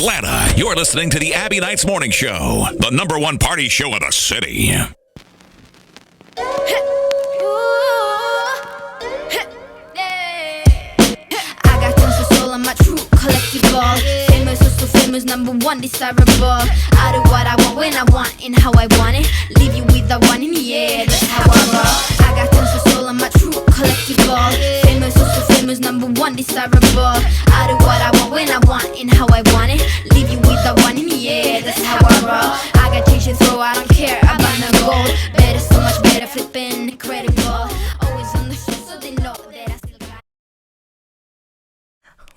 Atlanta, you're listening to the Abbie Knights Morning Show, the number one party show in the city. I got tons of soul on my true collectible. Famous, so famous, number one desirable. I do what I want when I want and how I want it. Leave you with the one in the air, that's how I roll. I got tons of soul on my true collectible. Famous, so famous, number one desirable. I do what I want when I want and how I want it. Leave you with the one in the air, that's how I roll. I got change to throw, I don't care about no gold. Better, so much better, flipping incredible. Always on the show so they know that I still got.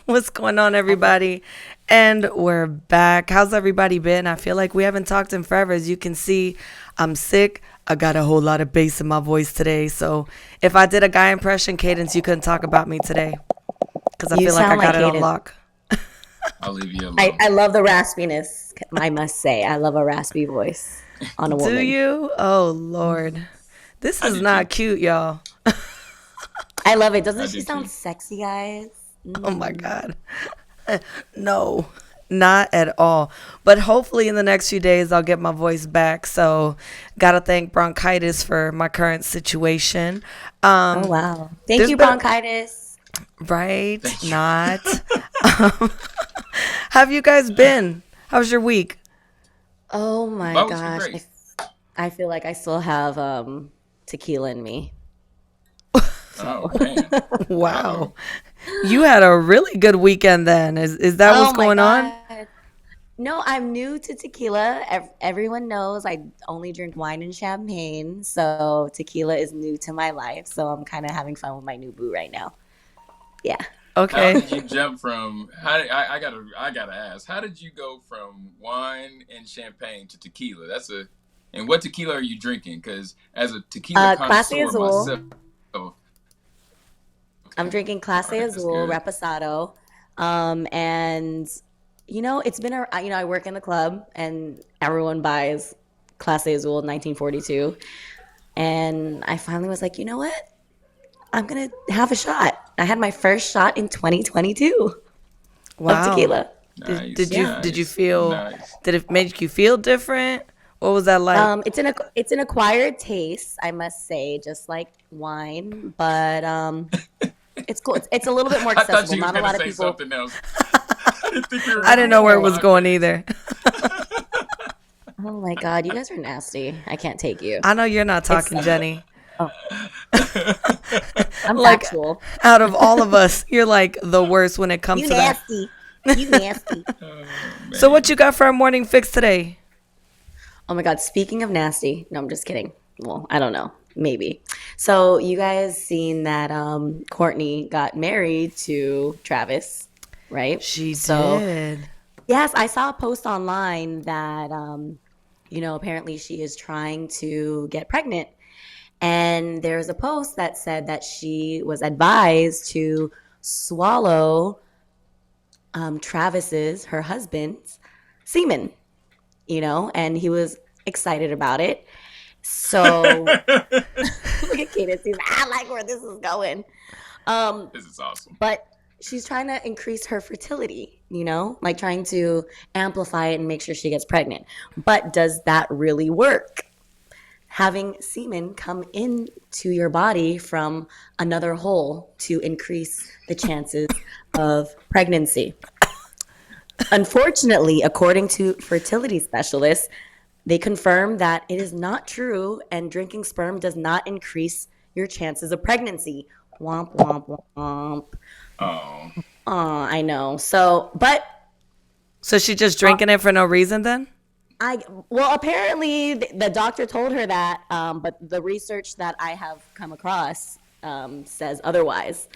What's going on, everybody? And we're back. How's everybody been? I feel like we haven't talked in forever. As you can see, I'm sick. I got a whole lot of bass in my voice today. So if I did a guy impression, Cadence, you couldn't talk about me today. Because I feel like I got it on lock. I'll leave you alone. I love the raspiness, I must say. I love a raspy voice on a woman. Do you? Oh, Lord. This is not cute, y'all. I love it. Doesn't she sound sexy, guys? Oh, my God. No, not at all. But hopefully in the next few days, I'll get my voice back. So got to thank bronchitis for my current situation. Oh, wow. Thank you, bronchitis. Right? Not. Have you guys been? How's your week? Oh, my gosh. I feel like I still have tequila in me. Oh, man. Wow. You had a really good weekend then. Is that what's going on? No, I'm new to tequila. Everyone knows I only drink wine and champagne. So tequila is new to my life. So I'm kind of having fun with my new boo right now. Yeah. Okay. How did you jump from? I gotta ask. How did you go from wine and champagne to tequila? And what tequila are you drinking? Because as a tequila connoisseur myself, I'm drinking Clase Azul Reposado, and it's been I work in the club and everyone buys Clase Azul 1942, and I finally was like, you know what? I'm gonna have a shot. I had my first shot in 2022 of tequila. Nice, did you feel? Nice. Did it make you feel different? What was that like? It's an acquired taste, I must say, just like wine, but it's cool. It's a little bit more accessible. I thought you Not a lot of people. Something else. I didn't know where it was going either. Oh my God, you guys are nasty. I can't take you. I know you're not talking, Jenny. Oh. I'm like, factual. Out of all of us, you're like the worst when it comes to nasty. that. You nasty. So what you got for our morning fix today? Oh my God, speaking of nasty. No, I'm just kidding. Well, I don't know. Maybe. So you guys seen that Kourtney got married to Travis, right? She did. Yes, I saw a post online that, apparently she is trying to get pregnant. And there's a post that said that she was advised to swallow Travis's, her husband's, semen, and he was excited about it. So look at Cadence. I like where this is going. This is awesome. But she's trying to increase her fertility, like trying to amplify it and make sure she gets pregnant. But does that really work? Having semen come into your body from another hole to increase the chances of pregnancy. Unfortunately, according to fertility specialists, they confirm that it is not true and drinking sperm does not increase your chances of pregnancy. Womp, womp, womp. Oh. I know. So she's just drinking it for no reason then? Apparently the doctor told her that, but the research that I have come across says otherwise.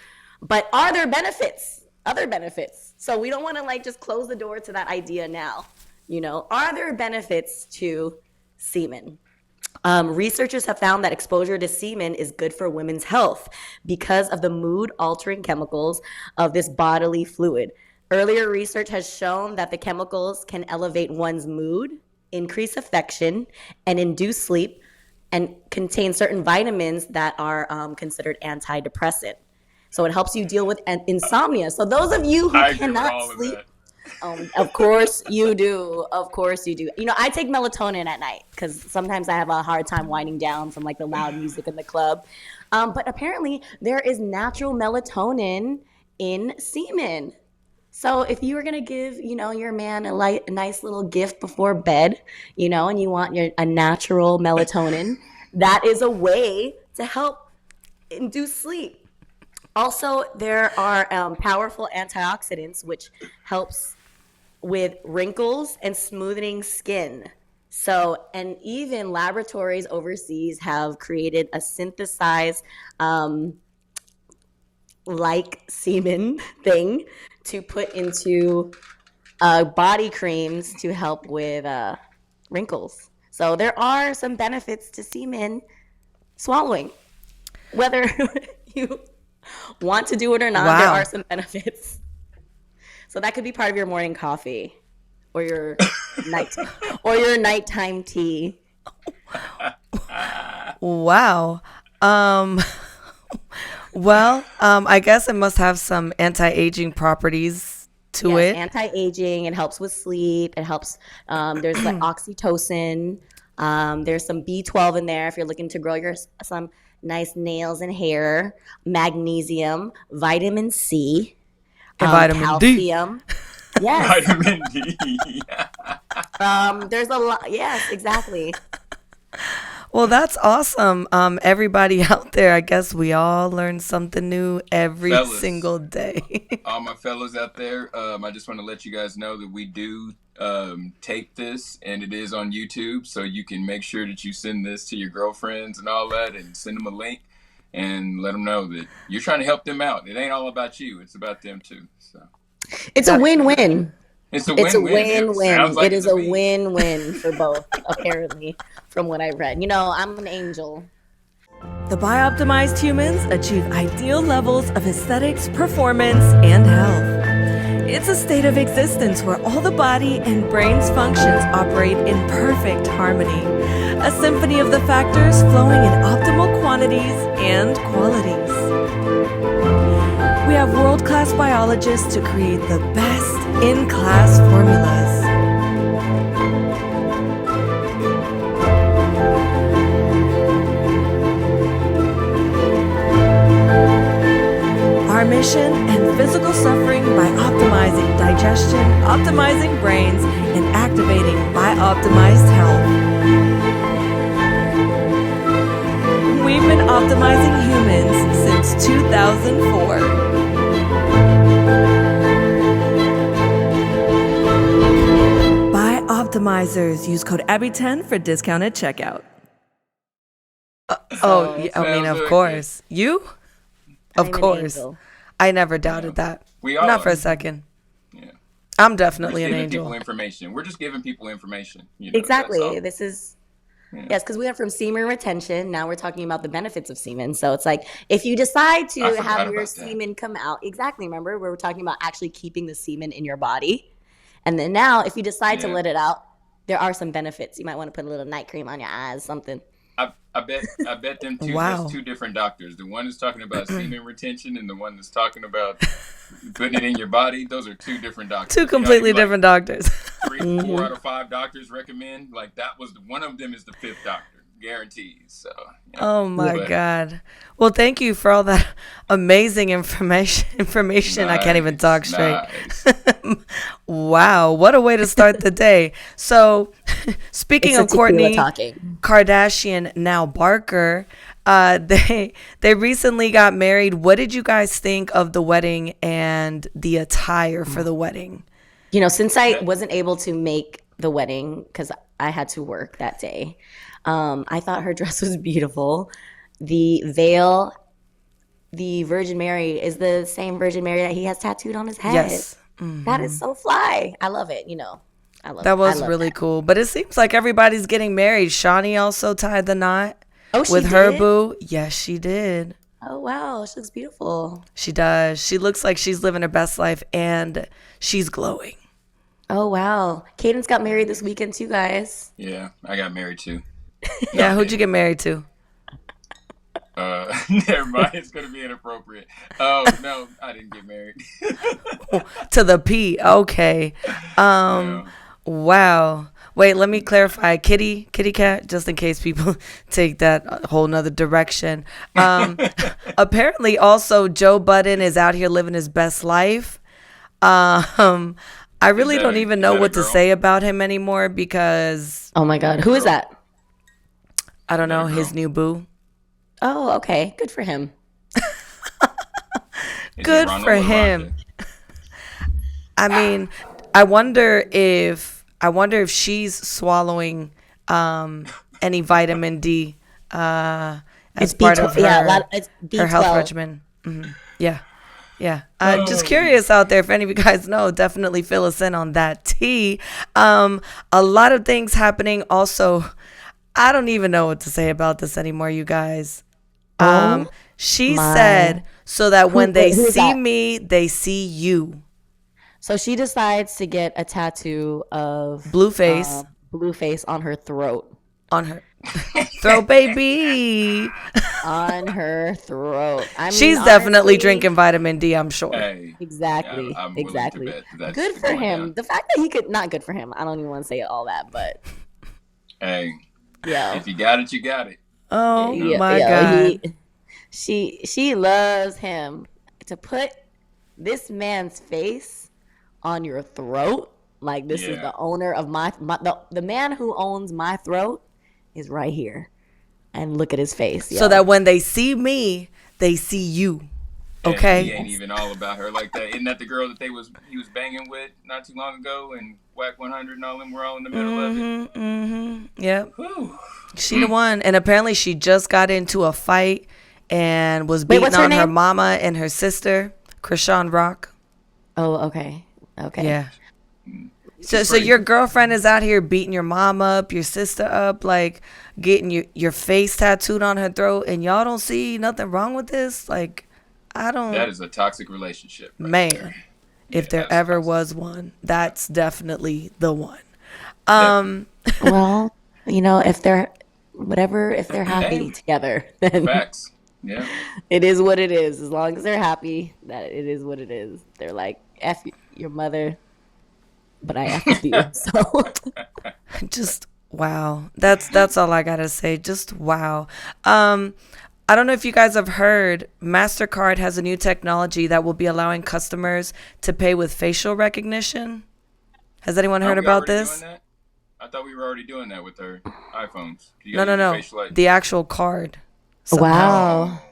But are there benefits? Other benefits? So we don't want to just close the door to that idea now. Are there benefits to semen? Researchers have found that exposure to semen is good for women's health because of the mood-altering chemicals of this bodily fluid. Earlier research has shown that the chemicals can elevate one's mood, increase affection, and induce sleep, and contain certain vitamins that are considered antidepressant. So it helps you deal with insomnia. So those of you who cannot sleep, Of course you do. Of course you do. You know, I take melatonin at night because sometimes I have a hard time winding down from like the loud music in the club. But apparently there is natural melatonin in semen. So if you were gonna give, you know, your man a nice little gift before bed, you know, and you want a natural melatonin, that is a way to help induce sleep. Also, there are powerful antioxidants which helps with wrinkles and smoothing skin. So, and even laboratories overseas have created a synthesized like semen thing to put into body creams to help with wrinkles. So there are some benefits to semen swallowing. Whether you want to do it or not, there are some benefits. So that could be part of your morning coffee or your nighttime tea. Wow. Well, I guess it must have some anti-aging properties to it. Anti-aging. It helps with sleep. It helps. There's like oxytocin. There's some B12 in there if you're looking to grow some nice nails and hair. Magnesium, vitamin C, vitamin calcium. D. Yes. Vitamin D. There's a lot. Yes, exactly. Well, that's awesome. Everybody out there, I guess we all learn something new every single day. All my fellas out there, I just want to let you guys know that we do tape this, and it is on YouTube, so you can make sure that you send this to your girlfriends and all that, and send them a link and let them know that you're trying to help them out. It ain't all about you; it's about them too. So it's a win-win. It's a win-win. It is a win-win for both, apparently, from what I read. You know, I'm an angel. The Bioptimized humans achieve ideal levels of aesthetics, performance, and health. It's a state of existence where all the body and brain's functions operate in perfect harmony. A symphony of the factors flowing in optimal quantities and qualities. We have world-class biologists to create the best in-class formulas. Our mission: end physical suffering by optimizing digestion, optimizing brains, and activating Bioptimized health. We've been optimizing humans since 2004. Optimizers. Use code Abbie10 for discount at checkout. Of course. You? Of course. I never doubted that. We are. Not for a second. Yeah. I'm definitely an angel. People information. We're just giving people information. You know, exactly. This is... Yeah. Yes, because we went from semen retention. Now we're talking about the benefits of semen. So it's like, if you decide to have your semen come out... Exactly. Remember, we were talking about actually keeping the semen in your body. And then now, if you decide to let it out, there are some benefits. You might want to put a little night cream on your eyes, something. I bet them two. Wow. There's two different doctors. The one is talking about semen retention, and the one that's talking about putting it in your body. Those are two different doctors. Two completely different doctors. 3, 4 out of 5 doctors recommend. Like that was one of them is the 5th doctor. Guarantees. So, yeah. Oh my God. Well, thank you for all that amazing information. Nice, I can't even talk straight. Nice. Wow, what a way to start the day. So, speaking of Kourtney Kardashian, now Barker, they recently got married. What did you guys think of the wedding and the attire for the wedding? You know, since I wasn't able to make the wedding because I had to work that day, I thought her dress was beautiful. The veil, the Virgin Mary is the same Virgin Mary that he has tattooed on his head. Yes. Mm-hmm. That is so fly. I love it, you know. I love that. That was really cool. But it seems like everybody's getting married. Shawnee also tied the knot with her boo. Yes, she did. Oh, wow. She looks beautiful. She does. She looks like she's living her best life, and she's glowing. Oh, wow. Cadence got married this weekend too, guys. Yeah, I got married too. Yeah, who'd you get married to? Never mind. It's gonna be inappropriate. Oh no, I didn't get married. To the P. Okay. No. Wow. Wait, let me clarify. Kitty cat, just in case people take that a whole nother direction. Apparently, also, Joe Budden is out here living his best life. I really don't even know what to say about him anymore because Oh my God, who is that? I don't know, his new boo. Oh, okay, good for him. Good for him. I mean, I wonder if she's swallowing any vitamin D as It's part B12, of her, yeah, it's her health B12. regimen. Yeah. Just curious out there if any of you guys know, definitely fill us in on that tea. A lot of things happening also. I don't even know what to say about this anymore, you guys. She said so that when they see me, they see you. So she decides to get a tattoo of Blueface on her throat. on her throat, baby. On her throat. I mean, She's definitely honestly, drinking vitamin D, I'm sure. Hey, Exactly. I'm willing to Exactly. bet that's Good for going him. down. The fact that he could not good for him. I don't even want to say all that, but Hey, yeah. if you got it, you got it. Oh Yeah, my yeah, God. she loves him. To put this man's face on your throat, like this is Yeah. the owner of the man who owns my throat is right here, and look at his face. So yo. that when they see me, they see you. And Okay. he ain't even all about her like that. Isn't that the girl that he was banging with not too long ago, and Whack 100 and all them were all in the middle of it? Yep. Whew. She the one. And apparently she just got into a fight and was Wait, beating what's her on her name? mama and her sister, Krishan Rock. Oh, okay. Yeah. So your girlfriend is out here beating your mom up, your sister up, like getting your face tattooed on her throat, and y'all don't see nothing wrong with this? Like, I don't. That is a toxic relationship. Right Man, there. if there that's ever toxic. was one, that's definitely the one. Well, if they're happy together, then Facts. Yeah. it is what it is. As long as they're happy, that it is what it is. They're like, F your mother, but I F with you. So Just wow. That's all I gotta say. Just wow. I don't know if you guys have heard, MasterCard has a new technology that will be allowing customers to pay with facial recognition. Has anyone heard Aren't we about already this? doing that? I thought we were already doing that with our iPhones. You No, gotta no, use your no. facial ID. The actual card. somehow. wow.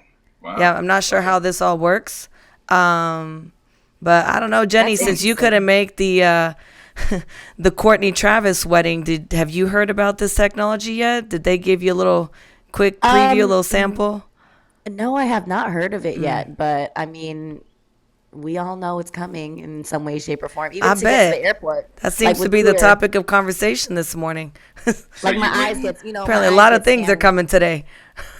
Wow. Yeah, I'm not sure how this all works. But I don't know, Jenny, That's since you interesting. couldn't make the the Kourtney Travis wedding, have you heard about this technology yet? Did they give you a little quick preview, a little sample? No, I have not heard of it Mm. yet, but I mean, we all know it's coming in some way, shape, or form. Even I to get bet. to the airport. That seems to with be the Twitter. topic of conversation this morning. Like you my eyes wouldn't- get, Apparently, my a lot eyes of get things are scanned. coming today.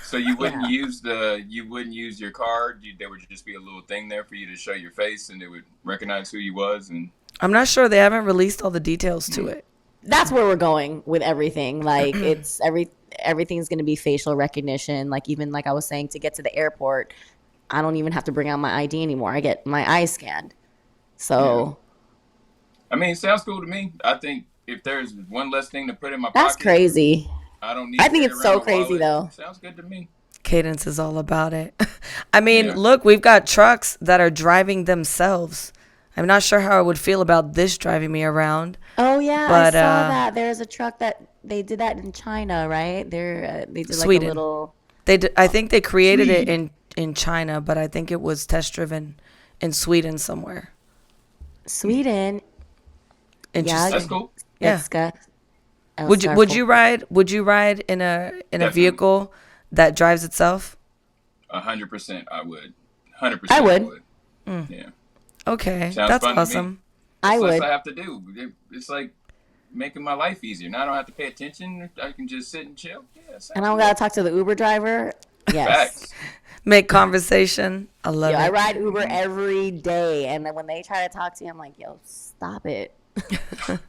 So you wouldn't use your card. There would just be a little thing there for you to show your face, and it would recognize who you was. And I'm not sure, they haven't released all the details to it. That's where we're going with everything. Like everything's going to be facial recognition. Like even like I was saying, to get to the airport, I don't even have to bring out my ID anymore. I get my eyes scanned. So I mean, it sounds cool to me. I think if there's one less thing to put in my that's pocket, crazy. I don't need. I to think carry it's so around a crazy, wallet. though. Sounds good to me. Cadence is all about it. I mean, Yeah. look, we've got trucks that are driving themselves. I'm not sure how I would feel about this driving me around. Oh yeah, But, I saw that. There's a truck that they did that in China, right? They did like Sweden. a little. I think they created it in China, but I think it was test driven in Sweden somewhere. Sweden. Interesting. That's cool. Yeah. Ska- Would you Scarfo. ride in a Definitely. vehicle that drives itself? 100%. I would. 100%. I would. Yeah. Okay, Sounds that's fun to me. awesome. I It's less would. I have to do. It's like making my life easier. Now I don't have to pay attention. I can just sit and chill. Yeah. And I don't gotta talk to the Uber driver. Yes. Facts. Make conversation. I love Yo, I it. ride Uber every day, and then when they try to talk to me, I'm like, "Yo, stop it,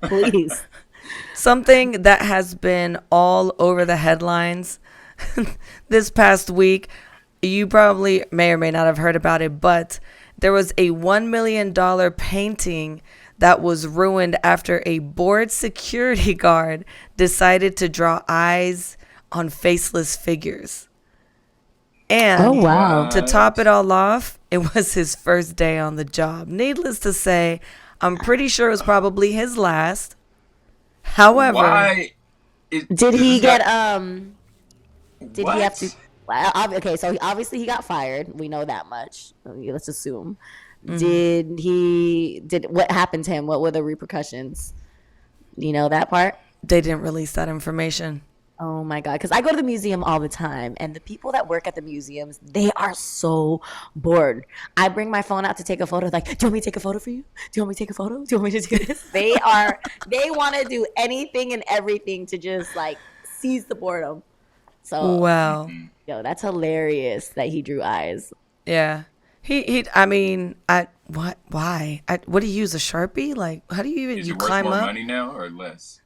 please." Something that has been all over the headlines this past week. You probably may or may not have heard about it, but there was a $1 million painting that was ruined after a bored security guard decided to draw eyes on faceless figures. And Oh, wow. to top it all off, it was his first day on the job. Needless to say, I'm pretty sure it was probably his last. However, Why? Did he get Did What? he have to? Well, okay, so obviously he got fired. We know that much. Let's assume. Did what happened to him? What were the repercussions? You know that part? they didn't release that information. Oh my God. Because I go to the museum all the time, and the people that work at the museums, they are so bored. I bring my phone out to take a photo. Like, do you want me to take a photo for you? Do you want me to take a photo? Do you want me to do this? They want to do anything and everything to just like seize the boredom. So, Wow. yo, that's hilarious that he drew eyes. Yeah. What do you use, a Sharpie? Like, how do you even, Is you it worth climb more up? money now or less?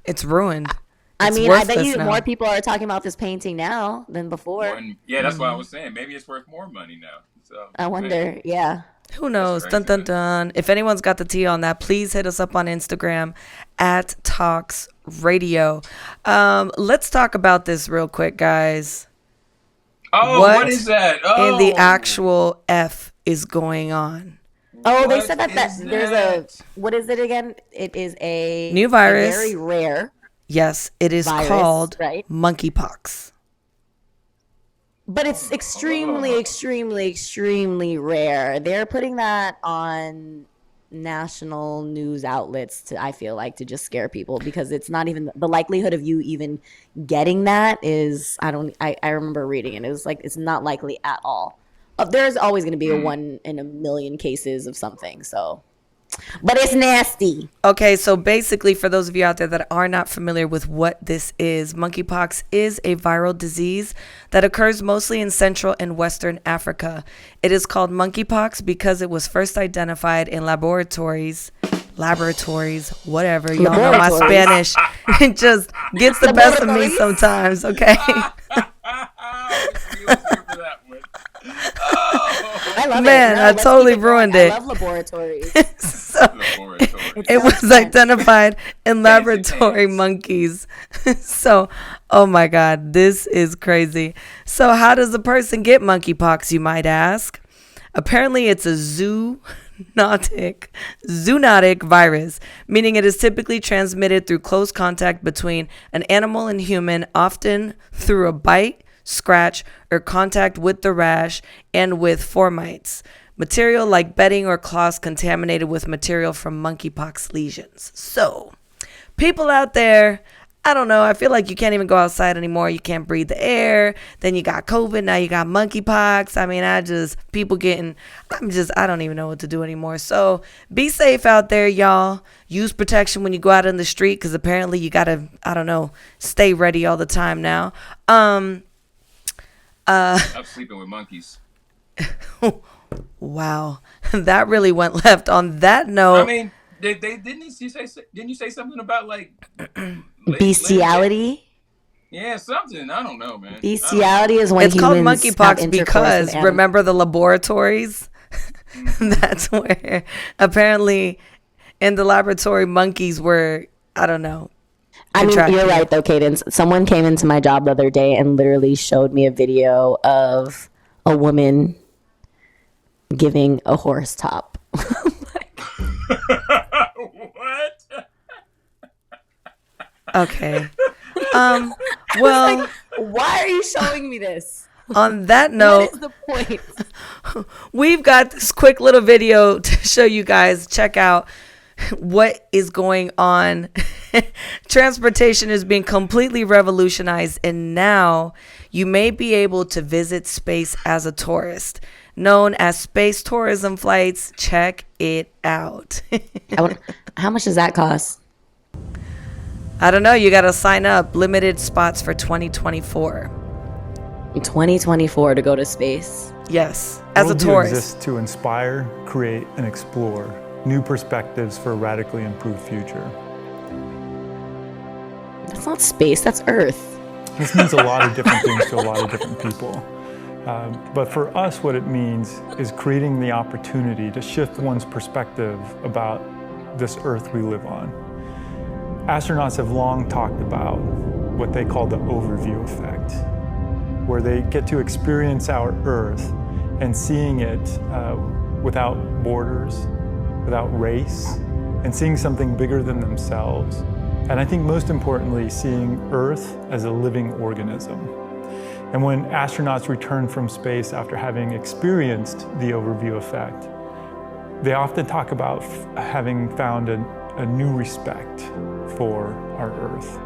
It's ruined. I It's mean, I bet worthless you now. more people are talking about this painting now than before. Yeah, that's what I was saying. Maybe it's worth more money now. So I wonder. Yeah. Who knows? That's Dun crazy, dun dun. If anyone's got the tea on that, please hit us up on Instagram at Talks Radio. Let's talk about this real quick, guys. Oh, what is that? Oh, in the actual F is going on? Oh, they What said that is there's that? what is it again? It is a New virus. a very rare. Yes, it is Virus, called right? monkeypox. But it's extremely rare. They're putting that on national news outlets to, I feel like, to just scare people, because it's not even the likelihood of you even getting that is, I remember reading it. It was like, it's not likely at all. There's always going to be a 1 in a million cases of something. So, but it's nasty. Okay, so basically, for those of you out there that are not familiar with what this is, monkeypox is a viral disease that occurs mostly in Central and Western Africa. It is called monkeypox because it was first identified in laboratories, whatever. Y'all know my Laboratories. Spanish. It just gets the best of me sometimes, okay? I love Man, it. I Let's totally keep it going. ruined I it. love laboratories. It was identified in laboratory monkeys. So, oh my God, this is crazy. So how does a person get monkeypox, you might ask? Apparently it's a zoonotic virus, meaning it is typically transmitted through close contact between an animal and human, often through a bite, scratch, or contact with the rash and with formites. Material like bedding or cloths contaminated with material from monkeypox lesions. So, people out there, I don't know, I feel like you can't even go outside anymore. You can't breathe the air. Then you got COVID, now you got monkeypox. I mean, I don't even know what to do anymore. So, be safe out there, y'all. Use protection when you go out in the street, because apparently you gotta, stay ready all the time now. I'm sleeping with monkeys. Wow, that really went left. On that note, I mean, didn't you say something about like Bestiality. Yeah, something. I don't know, man. Bestiality is when it's called humans have monkeypox intercourse because with animals. remember the laboratories? That's where apparently in the laboratory monkeys were, I don't know. I mean, contracted. you're right though, Cadence. Someone came into my job the other day and literally showed me a video of a woman giving a horse top. What? Okay. Well, Why are you showing me this? on that note, What is the point? we've got this quick little video to show you guys. Check out what is going on. Transportation is being completely revolutionized, and now you may be able to visit space as a tourist, known as space tourism flights. Check it out. How much does that cost? I don't know. You got to sign up. Limited spots for 2024. 2024 to go to space. Yes, as a Worldview tourist. exists to inspire, create, and explore new perspectives for a radically improved future. That's not space, that's Earth. This means a lot of different things to a lot of different people. But for us, what it means is creating the opportunity to shift one's perspective about this Earth we live on. Astronauts have long talked about what they call the overview effect, where they get to experience our Earth and seeing it without borders, without race, and seeing something bigger than themselves. And I think most importantly, seeing Earth as a living organism. And when astronauts return from space after having experienced the overview effect, they often talk about having found a new respect for our Earth.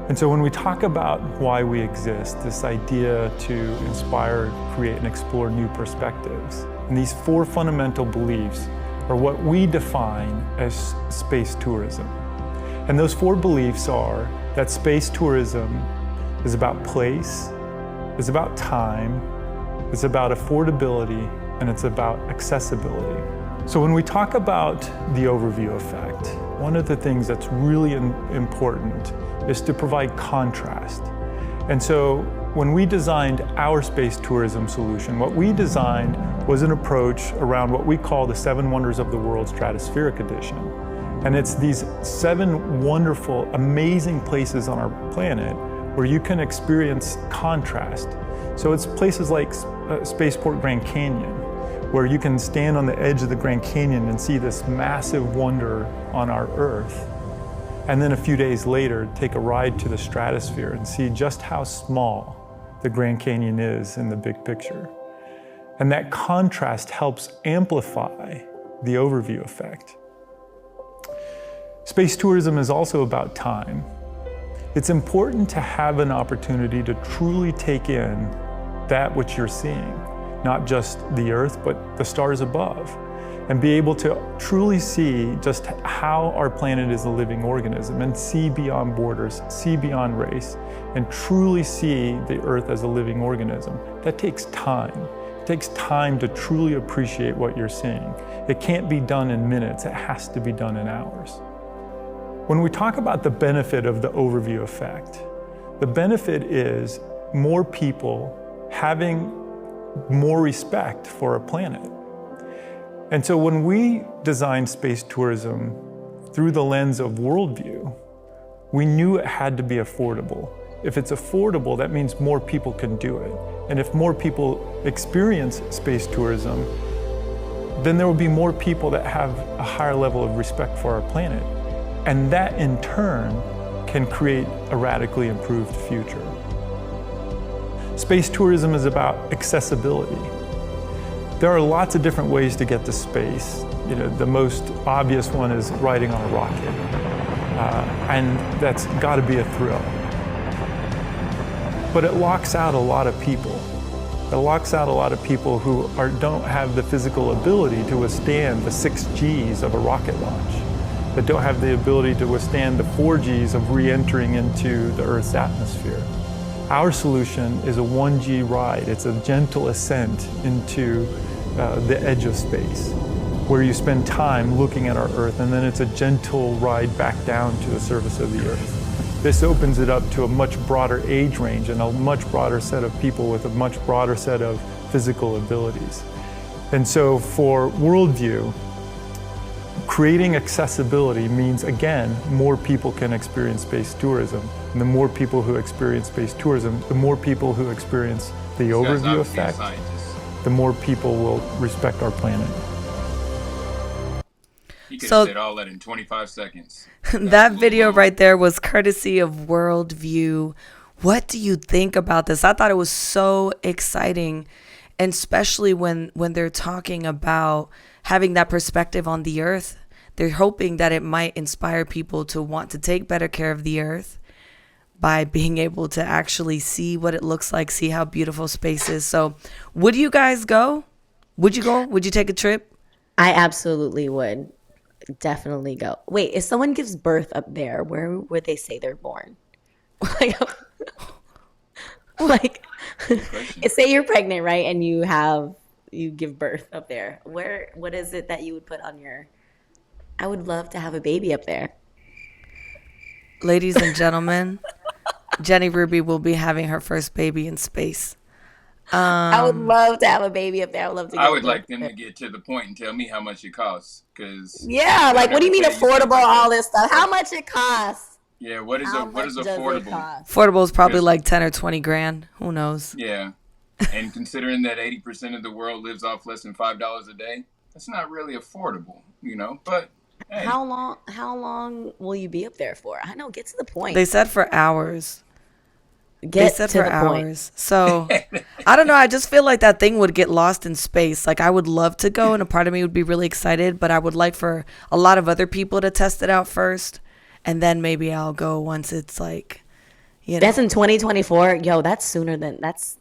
And so when we talk about why we exist, this idea to inspire, create, and explore new perspectives, and these 4 fundamental beliefs are what we define as space tourism. And those 4 beliefs are that space tourism is about place, it's about time, it's about affordability, and it's about accessibility. So when we talk about the overview effect, one of the things that's really important is to provide contrast. And so when we designed our space tourism solution, what we designed was an approach around what we call the 7 Wonders of the World Stratospheric Edition. And it's these 7 wonderful, amazing places on our planet where you can experience contrast. So it's places like Spaceport Grand Canyon, where you can stand on the edge of the Grand Canyon and see this massive wonder on our Earth. And then a few days later, take a ride to the stratosphere and see just how small the Grand Canyon is in the big picture. And that contrast helps amplify the overview effect. Space tourism is also about time. It's important to have an opportunity to truly take in that which you're seeing, not just the Earth, but the stars above, and be able to truly see just how our planet is a living organism and see beyond borders, see beyond race, and truly see the Earth as a living organism. That takes time. It takes time to truly appreciate what you're seeing. It can't be done in minutes, it has to be done in hours. When we talk about the benefit of the overview effect, the benefit is more people having more respect for our planet. And so when we designed space tourism through the lens of worldview, we knew it had to be affordable. If it's affordable, that means more people can do it. And if more people experience space tourism, then there will be more people that have a higher level of respect for our planet. And that in turn can create a radically improved future. Space tourism is about accessibility. There are lots of different ways to get to space. You know, the most obvious one is riding on a rocket. And that's gotta be a thrill. But it locks out a lot of people. It locks out a lot of people who don't have the physical ability to withstand the 6 Gs of a rocket launch, that don't have the ability to withstand the 4 Gs of re-entering into the Earth's atmosphere. Our solution is a 1G ride. It's a gentle ascent into the edge of space, where you spend time looking at our Earth, and then it's a gentle ride back down to the surface of the Earth. This opens it up to a much broader age range and a much broader set of people with a much broader set of physical abilities. And so for worldview, creating accessibility means, again, more people can experience space tourism. And the more people who experience space tourism, the more people who experience the overview effect, the more people will respect our planet. You could have said all that in 25 seconds. That video right there was courtesy of Worldview. What do you think about this? I thought it was so exciting, and especially when they're talking about having that perspective on the Earth. They're hoping that it might inspire people to want to take better care of the Earth by being able to actually see what it looks like, see how beautiful space is. So would you guys go? Would you go? Would you take a trip? I absolutely would. Definitely go. Wait, if someone gives birth up there, where would they say they're born? like say you're pregnant, right? And you give birth up there. What is it that you would put on your... I would love to have a baby up there. Ladies and gentlemen, Jenny Ruby will be having her first baby in space. I would love to have a baby up there. I would love to. I would like them to get to the point and tell me how much it costs, because yeah, like what do you mean affordable? All this stuff. How much it costs? Yeah, what is affordable? Affordable is probably like 10 or 20 grand. Who knows? Yeah, and considering that 80% of the world lives off less than $5 a day, that's not really affordable, you know. But hey. How long will you be up there for? I know. Get to the point. They said for hours. They said for hours. So I don't know. I just feel like that thing would get lost in space. Like I would love to go, and a part of me would be really excited, but I would like for a lot of other people to test it out first, and then maybe I'll go once it's like, you know. That's in 2024. Yo, that's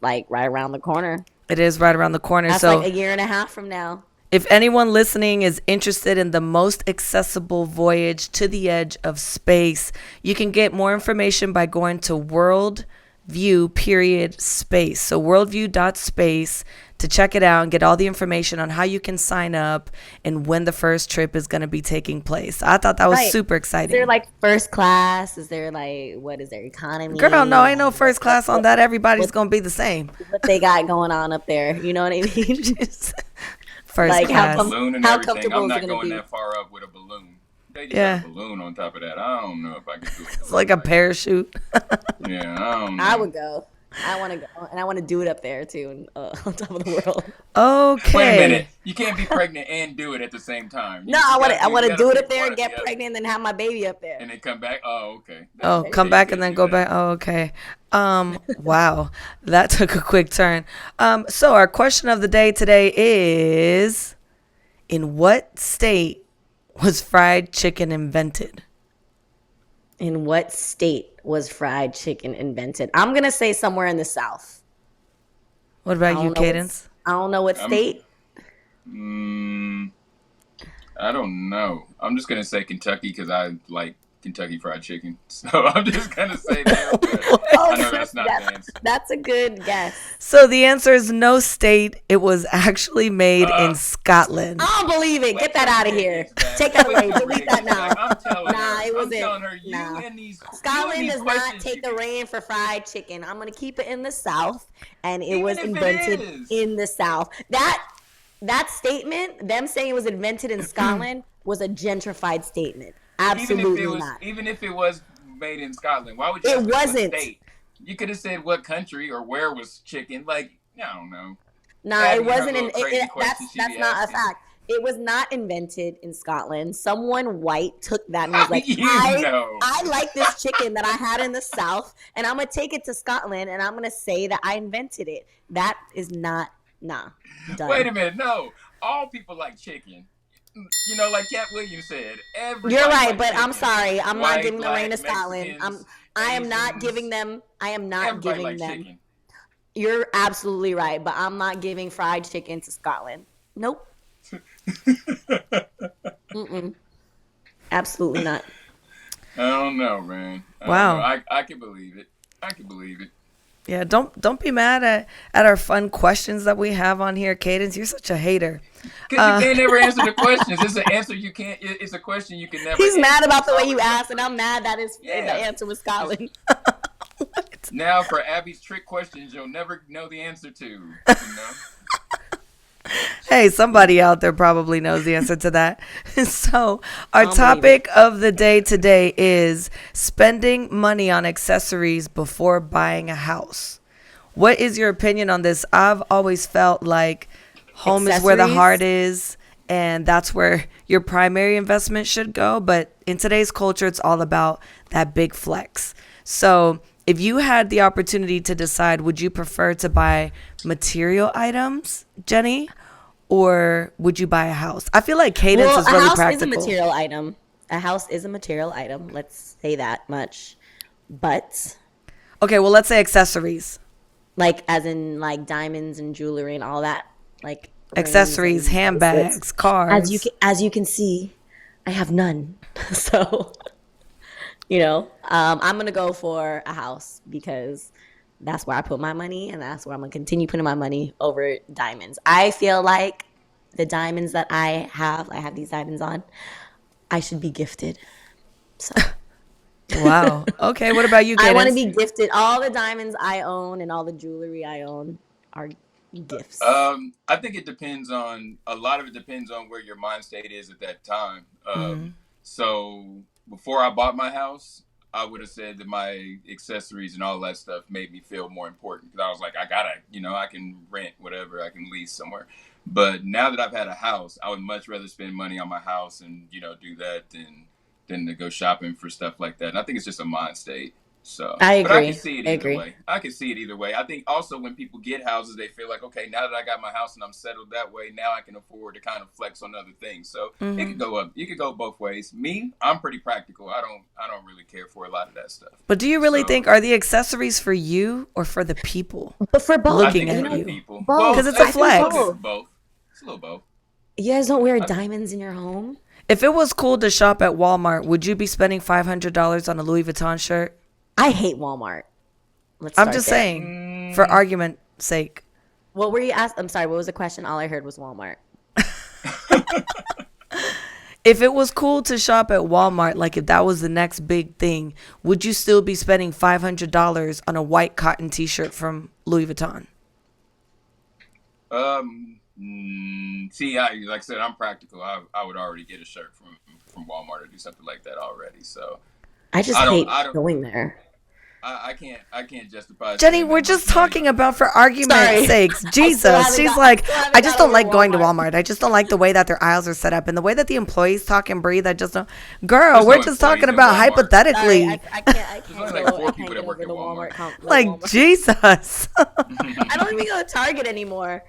like right around the corner. It is right around the corner. That's so like a year and a half from now. If anyone listening is interested in the most accessible voyage to the edge of space, you can get more information by going to worldview.space. So worldview.space to check it out and get all the information on how you can sign up and when the first trip is going to be taking place. I thought that was super exciting. Is there like first class? Is there like, what is there, economy? Girl, no, ain't no first class on that. Everybody's going to be the same. What they got going on up there. You know what I mean? First like class. Balloon and everything. I'm not going that far up with a balloon. They just have a balloon on top of that. I don't know if I could do it. It's like a parachute. Yeah, I don't know. I would go. I want to go, and I want to do it up there too, on top of the world. Okay. Wait a minute. You can't be pregnant and do it at the same time. No, I want to do it up there and get pregnant, and then have my baby up there. And then come back. Oh, okay. Come back and then go back. Oh, okay. Wow, that took a quick turn. So our question of the day today is: in what state was fried chicken invented? In what state was fried chicken invented? I'm gonna say somewhere in the South. What about you, Cadence? I don't know what state. I don't know. I'm just gonna say Kentucky because I like Kentucky Fried Chicken. So I'm just gonna say that. But I know that's not the answer. That's a good guess. So the answer is no state. It was actually made in Scotland. I don't believe it. Get that out of here. Take that away. Delete that now. I'm telling her. It wasn't. I'm telling her, you and these Scotland does not questions take the reign for fried chicken. I'm gonna keep it in the South, and it was invented in the South. That statement, them saying it was invented in Scotland, was a gentrified statement. Absolutely not. Even if it was made in Scotland, why would you? It wasn't. State? You could have said what country or where was chicken. Like, I don't know. Nah, it wasn't. That's not a fact. It was not invented in Scotland. Someone white took that and was like, I like this chicken that I had in the South, and I'm gonna take it to Scotland, and I'm gonna say that I invented it. That is not done. Wait a minute, no. All people like chicken. You know, like Cat Williams said, you're right, but chicken. I'm sorry. I'm not giving the reign to Scotland. I am not giving them. Chicken. You're absolutely right, but I'm not giving fried chicken to Scotland. Nope. Absolutely not. I don't know, man. Wow. I can believe it. Yeah, don't be mad at our fun questions that we have on here, Cadence. You're such a hater. Because you can't never answer the questions. It's an answer you can't. It's a question you can never. He's mad about the way you asked, and I'm mad that the answer was Scotland. Now for Abbie's trick questions, you'll never know the answer to. You know? Hey, somebody out there probably knows the answer to that. So our topic of the day today is spending money on accessories before buying a house. What is your opinion on this? I've always felt like home is where the heart is, and that's where your primary investment should go. But in today's culture, it's all about that big flex. So if you had the opportunity to decide, would you prefer to buy material items, Jenny, or would you buy a house? I feel like Cadence is really practical. A house is a material item. A house is a material item. Let's say that much. But okay, well, let's say accessories. Like as in like diamonds and jewelry and all that. Like accessories, handbags, cars. As you can see, I have none. So you know, I'm going to go for a house because that's where I put my money, and that's where I'm going to continue putting my money over diamonds. I feel like the diamonds that I have these diamonds on, I should be gifted. So. Wow. Okay, what about you, Cadence? I want to be gifted all the diamonds I own and all the jewelry I own. our gifts? I think it depends on a lot of it depends on where your mind state is at that time. So before I bought my house, I would have said that my accessories and all that stuff made me feel more important because I was like, I gotta, I can rent whatever, I can lease somewhere. But now that I've had a house, I would much rather spend money on my house and do that than to go shopping for stuff like that. And I think it's just a mind state. So, I but I agree. can see it I either agree. way. I can see it either way. I think also when people get houses, they feel like, okay, now that I got my house and I'm settled that way, now I can afford to kind of flex on other things. So it could go up. You could go both ways. Me, I'm pretty practical. I don't really care for a lot of that stuff. But do you really think are the accessories for you or for the people? But for both, Looking I think at for the you. people. Both. Because it's a flex. Both. It's a little both. You guys don't wear diamonds in your home? If it was cool to shop at Walmart, would you be spending $500 on a Louis Vuitton shirt? I hate Walmart. I'm just saying, for argument's sake. What were you asked? I'm sorry. What was the question? All I heard was Walmart. If it was cool to shop at Walmart, like if that was the next big thing, would you still be spending $500 on a white cotton T-shirt from Louis Vuitton? See, like I said, I'm practical. I would already get a shirt from Walmart or do something like that already. So I just hate going there. I can't justify. Jenny, we're just talking about for argument's sakes. Jesus. She's like, I just don't like going to Walmart. I just don't like the way that their aisles are set up and the way that the employees talk and breathe. I just don't. Girl, we're just talking about hypothetically. Sorry, I can't There's only go. like 4 I can't people get that work over at the Walmart. Walmart. Like, Walmart. Jesus. I don't even go to Target anymore.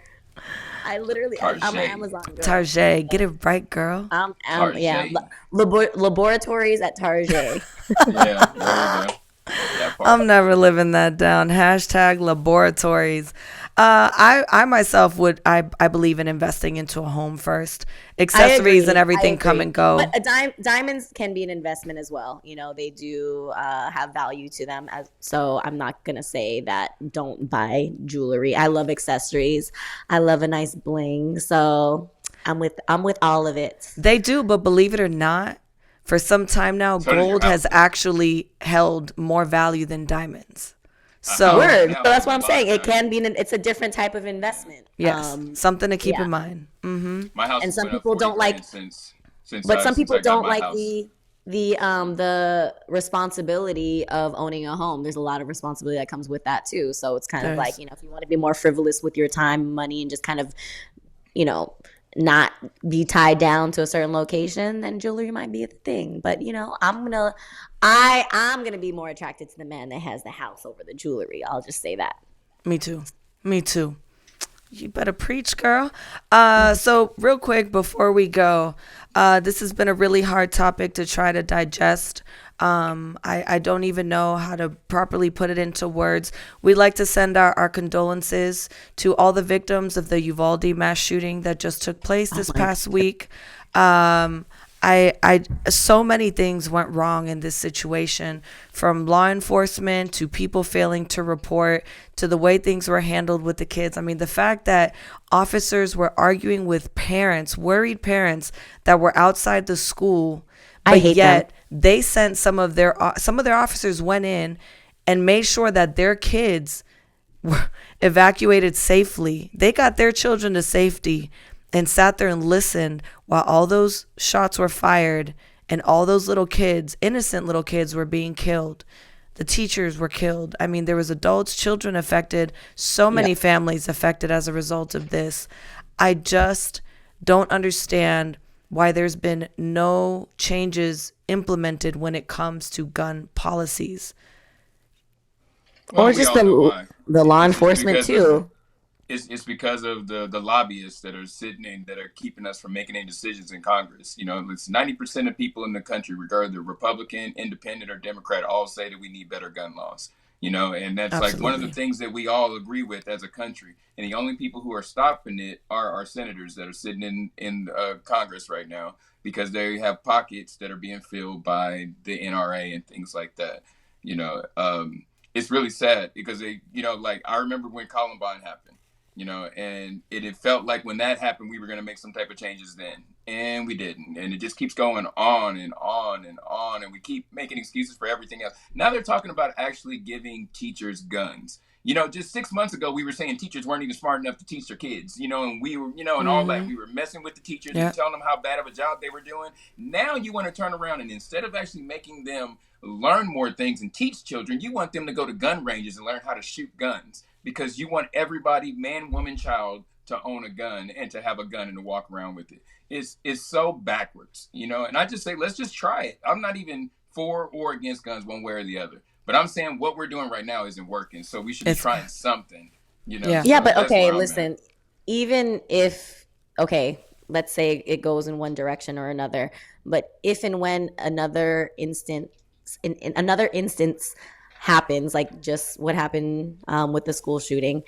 I literally, I'm an Amazon girl. Target, get it right, girl. Yeah, laboratories at Target. Yeah, there you go. I'm never living that down. Hashtag laboratories. I myself I believe in investing into a home first. Accessories and everything come and go. But diamonds can be an investment as well. They do have value to them. So I'm not gonna say that don't buy jewelry. I love accessories. I love a nice bling. So I'm with all of it. They do, but believe it or not, for some time now, gold has actually held more value than diamonds. So, so that's what I'm saying. It can be. It's a different type of investment. Yes, something to keep in mind. My house and some went up people don't 40 like. grand since But some people since I got don't my like house. the responsibility of owning a home. There's a lot of responsibility that comes with that too. So it's kind of like, if you want to be more frivolous with your time, money, and just kind of, not be tied down to a certain location, then jewelry might be a thing. But I'm gonna be more attracted to the man that has the house over the jewelry. I'll just say that. Me too. You better preach, girl. So real quick before we go, this has been a really hard topic to try to digest. I don't even know how to properly put it into words. We'd like to send our condolences to all the victims of the Uvalde mass shooting that just took place this past week. So many things went wrong in this situation, from law enforcement to people failing to report to the way things were handled with the kids. I mean, the fact that officers were arguing with parents, worried parents that were outside the school, but yet they sent some of their officers went in and made sure that their kids were evacuated safely. They got their children to safety and sat there and listened while all those shots were fired and all those little kids, innocent little kids, were being killed. The teachers were killed. I mean, there was adults, children affected, so many families affected as a result of this. I just don't understand why there's been no changes implemented when it comes to gun policies. Or just the law enforcement too. It's because of the lobbyists that are sitting in that are keeping us from making any decisions in Congress. It's 90% of people in the country, regardless of Republican, Independent, or Democrat, all say that we need better gun laws. And that's like one of the things that we all agree with as a country. And the only people who are stopping it are our senators that are sitting in Congress right now, because they have pockets that are being filled by the NRA and things like that. It's really sad because I remember when Columbine happened. and it felt like when that happened, we were going to make some type of changes then, and we didn't. And it just keeps going on and on and on, and we keep making excuses for everything else. Now they're talking about actually giving teachers guns. Just 6 months ago, we were saying teachers weren't even smart enough to teach their kids, and we were, and all that. We were messing with the teachers and telling them how bad of a job they were doing. Now you want to turn around and instead of actually making them learn more things and teach children, you want them to go to gun ranges and learn how to shoot guns, because you want everybody, man, woman, child, to own a gun and to have a gun and to walk around with it. It's so backwards, and I just say, let's just try it. I'm not even for or against guns one way or the other. But I'm saying what we're doing right now isn't working, so we should be trying something, Yeah, yeah, So but that's okay, where I'm listen. at. Even if let's say it goes in one direction or another, but if and when another instance in another instance happens, like just what happened with the school shooting,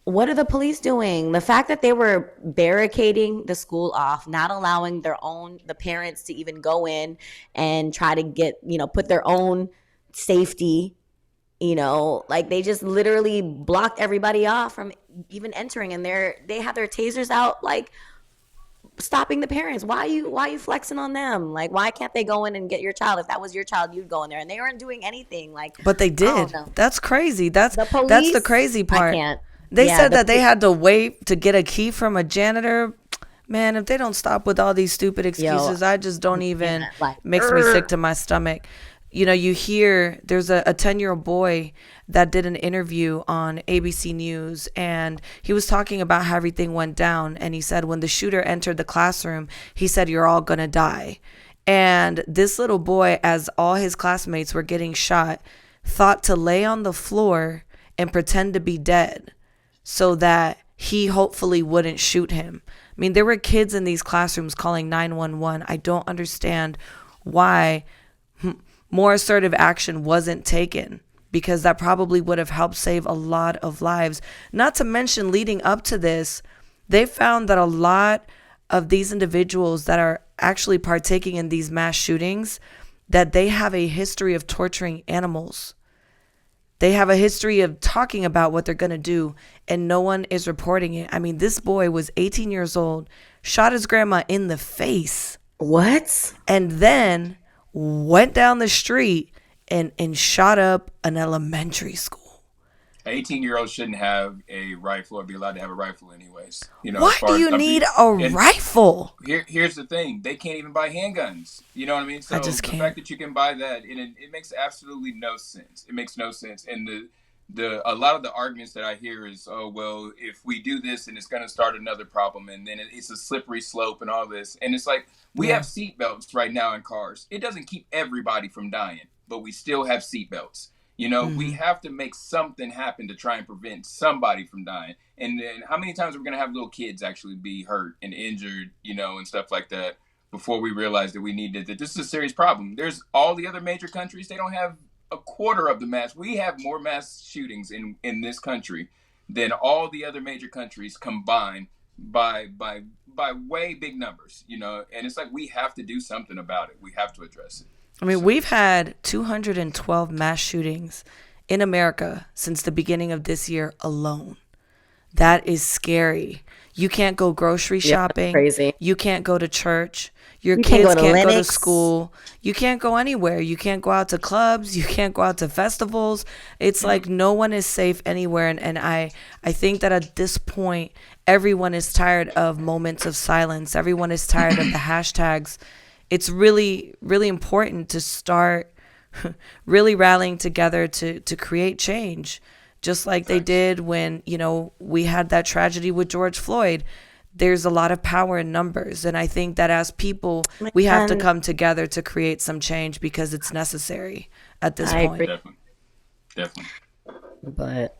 what are the police doing? The fact that they were barricading the school off, not allowing the parents to even go in and try to get, put their own safety, like they just literally blocked everybody off from even entering, and they have their tasers out, like stopping the parents. Why are you flexing on them? Like, why can't they go in and get your child? If that was your child, you'd go in there, and they weren't doing anything. Like, but they I don't did. know. That's crazy. That's The police, that's the crazy part. I can't. They Yeah, said that they had to wait to get a key from a janitor. Man, if they don't stop with all these stupid excuses, I just don't even, like, makes me sick to my stomach. You hear there's a 10-year-old boy that did an interview on ABC News, and he was talking about how everything went down. And he said when the shooter entered the classroom, he said, "You're all going to die." And this little boy, as all his classmates were getting shot, thought to lay on the floor and pretend to be dead so that he hopefully wouldn't shoot him. I mean, there were kids in these classrooms calling 911. I don't understand why more assertive action wasn't taken, because that probably would have helped save a lot of lives. Not to mention, leading up to this, they found that a lot of these individuals that are actually partaking in these mass shootings, that they have a history of torturing animals. They have a history of talking about what they're going to do, and no one is reporting it. I mean, this boy was 18 years old, shot his grandma in the face. What? And then went down the street and shot up an elementary school. An 18-year-old shouldn't have a rifle or be allowed to have a rifle anyways. Why do you need a rifle? Here's the thing. They can't even buy handguns. You know what I mean? So I just the can't. fact that you can buy that, it makes absolutely no sense. It makes no sense. And a lot of the arguments that I hear is, oh, well, if we do this, and it's going to start another problem, and then it's a slippery slope and all this. And it's like, we have seatbelts right now in cars. It doesn't keep everybody from dying, but we still have seatbelts. We have to make something happen to try and prevent somebody from dying. And then how many times are we going to have little kids actually be hurt and injured, and stuff like that before we realize that we needed that this is a serious problem. There's all the other major countries, they don't have a quarter of the mass. We have more mass shootings in this country than all the other major countries combined by way big numbers, and it's like we have to do something about it. We have to address it. I mean, we've had 212 mass shootings in America since the beginning of this year alone. That is scary. You can't go grocery shopping. Crazy. You can't go to church. Your You kids can't go to can't go to Lennox. school. You can't go anywhere. You can't go out to clubs. You can't go out to festivals. It's like no one is safe anywhere. And I think that at this point, everyone is tired of moments of silence. Everyone is tired of the hashtags. It's really, really important to start really rallying together to create change, just like they did when, we had that tragedy with George Floyd. There's a lot of power in numbers. And I think that as people, we have to come together to create some change because it's necessary at this point. agree. Definitely. But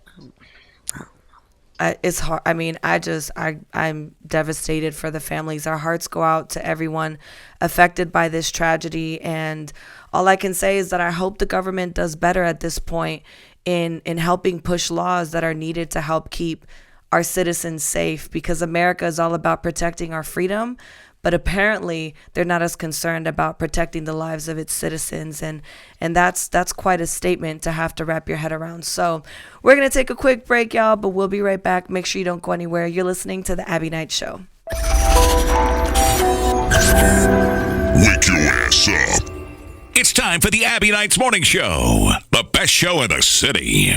It's hard. I mean, I'm devastated for the families. Our hearts go out to everyone affected by this tragedy. And all I can say is that I hope the government does better at this point in helping push laws that are needed to help keep our citizens safe, because America is all about protecting our freedom. but apparently they're not as concerned about protecting the lives of its citizens, and that's quite a statement to have to wrap your head around. So we're gonna take a quick break, y'all, but we'll be right back. Make sure you don't go anywhere. You're listening to the Abbie Knights Show. Wake your ass up. It's time for the Abbie Knights Morning Show, the best show in the city.